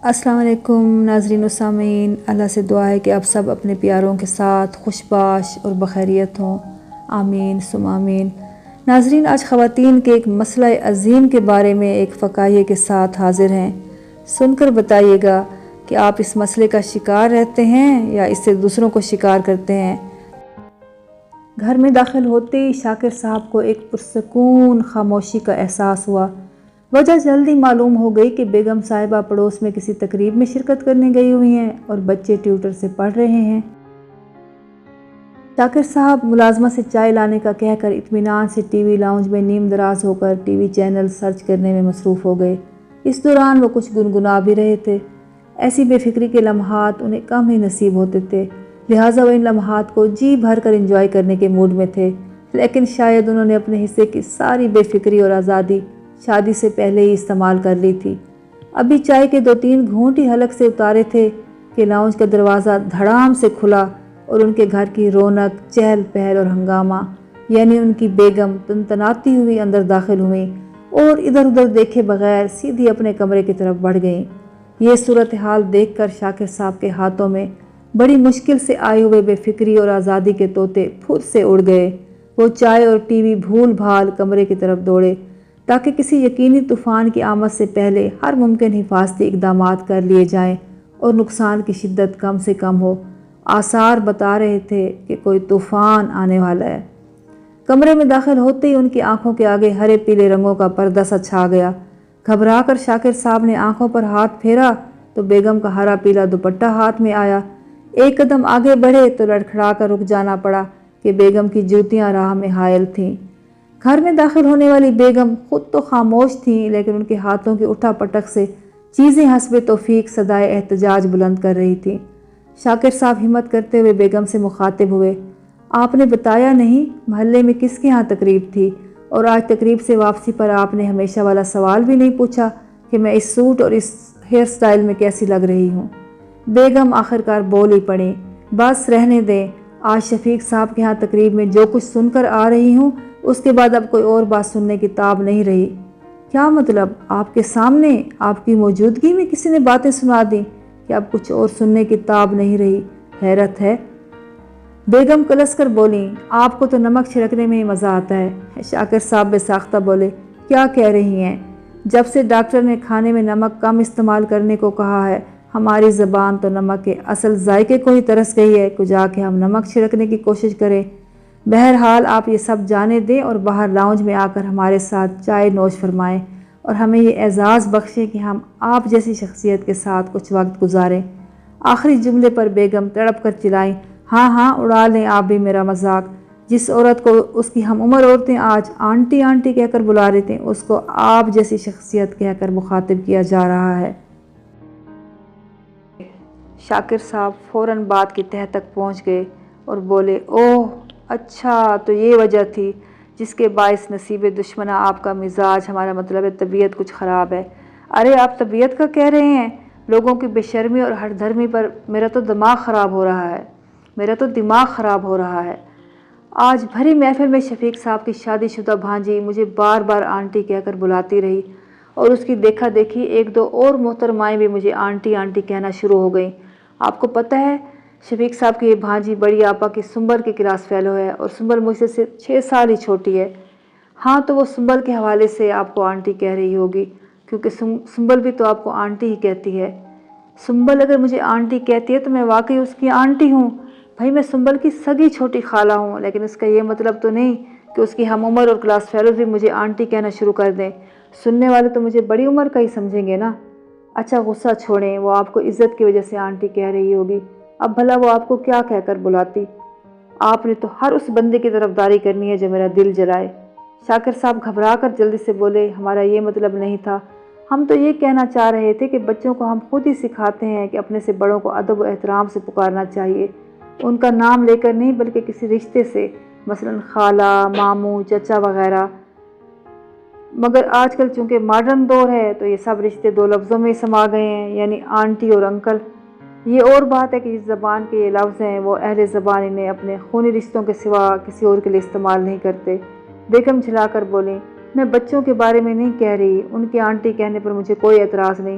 السلام علیکم ناظرین و سامعین، اللہ سے دعا ہے کہ آپ سب اپنے پیاروں کے ساتھ خوش باش اور بخیریت ہوں، آمین ثم آمین۔ ناظرین، آج خواتین کے ایک مسئلہ عظیم کے بارے میں ایک فقاہیے کے ساتھ حاضر ہیں۔ سن کر بتائیے گا کہ آپ اس مسئلے کا شکار رہتے ہیں یا اس سے دوسروں کو شکار کرتے ہیں۔ گھر میں داخل ہوتے ہی شاکر صاحب کو ایک پرسکون خاموشی کا احساس ہوا۔ وجہ جلدی معلوم ہو گئی کہ بیگم صاحبہ پڑوس میں کسی تقریب میں شرکت کرنے گئی ہوئی ہیں اور بچے ٹیوٹر سے پڑھ رہے ہیں۔ شاکر صاحب ملازمہ سے چائے لانے کا کہہ کر اطمینان سے ٹی وی لاؤنج میں نیم دراز ہو کر ٹی وی چینل سرچ کرنے میں مصروف ہو گئے۔ اس دوران وہ کچھ گنگنا بھی رہے تھے۔ ایسی بے فکری کے لمحات انہیں کم ہی نصیب ہوتے تھے، لہٰذا وہ ان لمحات کو جی بھر کر انجوائے کرنے کے موڈ میں تھے، لیکن شاید انہوں نے اپنے حصے کی ساری بے فکری اور آزادی شادی سے پہلے ہی استعمال کر لی تھی۔ ابھی چائے کے 2-3 گھونٹ ہی حلق سے اتارے تھے کہ لاؤنج کا دروازہ دھڑام سے کھلا اور ان کے گھر کی رونق، چہل پہل اور ہنگامہ، یعنی ان کی بیگم تنتناتی ہوئی اندر داخل ہوئیں اور ادھر ادھر دیکھے بغیر سیدھی اپنے کمرے کی طرف بڑھ گئیں۔ یہ صورتحال دیکھ کر شاکر صاحب کے ہاتھوں میں بڑی مشکل سے آئے ہوئے بے فکری اور آزادی کے طوطے پھر سے اڑ گئے۔ وہ چائے اور ٹی وی بھول بھال کمرے کی طرف دوڑے تاکہ کسی یقینی طوفان کی آمد سے پہلے ہر ممکن حفاظتی اقدامات کر لیے جائیں اور نقصان کی شدت کم سے کم ہو۔ آثار بتا رہے تھے کہ کوئی طوفان آنے والا ہے۔ کمرے میں داخل ہوتے ہی ان کی آنکھوں کے آگے ہرے پیلے رنگوں کا پردہ سا چھا گیا۔ گھبرا کر شاکر صاحب نے آنکھوں پر ہاتھ پھیرا تو بیگم کا ہرا پیلا دوپٹہ ہاتھ میں آیا۔ ایک قدم آگے بڑھے تو لڑکھڑا کر رک جانا پڑا کہ بیگم کی جوتیاں راہ میں حائل تھیں۔ گھر میں داخل ہونے والی بیگم خود تو خاموش تھیں، لیکن ان کے ہاتھوں کی اٹھا پٹک سے چیزیں حسب توفیق صدائے احتجاج بلند کر رہی تھیں۔ شاکر صاحب ہمت کرتے ہوئے بیگم سے مخاطب ہوئے، آپ نے بتایا نہیں محلے میں کس کے ہاں تقریب تھی، اور آج تقریب سے واپسی پر آپ نے ہمیشہ والا سوال بھی نہیں پوچھا کہ میں اس سوٹ اور اس ہیئر سٹائل میں کیسی لگ رہی ہوں۔ بیگم آخرکار بول ہی پڑیں، بس رہنے دیں، آج شفیق صاحب کے ہاں تقریب میں جو کچھ سن کر آ رہی ہوں اس کے بعد اب کوئی اور بات سننے کی تاب نہیں رہی۔ کیا مطلب؟ آپ کے سامنے آپ کی موجودگی میں کسی نے باتیں سنا دیں کہ اب کچھ اور سننے کی تاب نہیں رہی؟ حیرت ہے۔ بیگم کلس کر بولیں، آپ کو تو نمک چھڑکنے میں ہی مزہ آتا ہے۔ شاکر صاحب بے ساختہ بولے، کیا کہہ رہی ہیں؟ جب سے ڈاکٹر نے کھانے میں نمک کم استعمال کرنے کو کہا ہے، ہماری زبان تو نمک کے اصل ذائقے کو ہی ترس گئی ہے، کجا کے ہم نمک چھڑکنے کی کوشش کریں۔ بہرحال آپ یہ سب جانے دیں اور باہر لاؤنج میں آ کر ہمارے ساتھ چائے نوش فرمائیں اور ہمیں یہ اعزاز بخشیں کہ ہم آپ جیسی شخصیت کے ساتھ کچھ وقت گزاریں۔ آخری جملے پر بیگم تڑپ کر چلائیں، ہاں ہاں اڑا لیں آپ بھی میرا مذاق۔ جس عورت کو اس کی ہم عمر عورتیں آج آنٹی آنٹی کہہ کر بلا رہی تھیں، اس کو آپ جیسی شخصیت کہہ کر مخاطب کیا جا رہا ہے۔ شاکر صاحب فوراً بات کی تہہ تک پہنچ گئے اور بولے، اوہ اچھا، تو یہ وجہ تھی جس کے باعث نصیب دشمنہ آپ کا مزاج، ہمارا مطلب ہے طبیعت کچھ خراب ہے۔ ارے آپ طبیعت کا کہہ رہے ہیں؟ لوگوں کی بے شرمی اور ہٹ دھرمی پر میرا تو دماغ خراب ہو رہا ہے۔ آج بھری محفل میں شفیق صاحب کی شادی شدہ بھانجی مجھے بار بار آنٹی کہہ کر بلاتی رہی اور اس کی دیکھا دیکھی 1-2 اور محترمائیں بھی مجھے آنٹی آنٹی کہنا شروع ہو گئیں۔ آپ کو پتہ ہے شفیق صاحب کی یہ بھانجی بڑی آپا کی سنبل کی کلاس فیلو ہے اور سنبل مجھ سے صرف 6 سال ہی چھوٹی ہے۔ ہاں تو وہ سنبل کے حوالے سے آپ کو آنٹی کہہ رہی ہوگی، کیونکہ سنبل بھی تو آپ کو آنٹی ہی کہتی ہے۔ سنبل اگر مجھے آنٹی کہتی ہے تو میں واقعی اس کی آنٹی ہوں۔ بھائی میں سنبل کی سگی چھوٹی خالہ ہوں، لیکن اس کا یہ مطلب تو نہیں کہ اس کی ہم عمر اور کلاس فیلوز بھی مجھے آنٹی کہنا شروع کر دیں۔ سننے والے تو مجھے بڑی عمر کا ہی سمجھیں گے نا۔ اچھا غصہ چھوڑیں، وہ آپ کو عزت کی وجہ سے آنٹی کہہ رہی ہوگی، اب بھلا وہ آپ کو کیا کہہ کر بلاتی؟ آپ نے تو ہر اس بندے کی طرفداری کرنی ہے جو میرا دل جلائے۔ شاکر صاحب گھبرا کر جلدی سے بولے، ہمارا یہ مطلب نہیں تھا، ہم تو یہ کہنا چاہ رہے تھے کہ بچوں کو ہم خود ہی سکھاتے ہیں کہ اپنے سے بڑوں کو ادب و احترام سے پکارنا چاہیے، ان کا نام لے کر نہیں بلکہ کسی رشتے سے، مثلا خالہ، ماموں، چچا وغیرہ۔ مگر آج کل چونکہ ماڈرن دور ہے تو یہ سب رشتے 2 لفظوں میں سما گئے ہیں، یعنی آنٹی اور انکل۔ یہ اور بات ہے کہ جس زبان کے یہ لفظ ہیں وہ اہل زبان انہیں اپنے خونی رشتوں کے سوا کسی اور کے لیے استعمال نہیں کرتے۔ بیگم جھلا کر بولیں، میں بچوں کے بارے میں نہیں کہہ رہی، ان کی آنٹی کہنے پر مجھے کوئی اعتراض نہیں،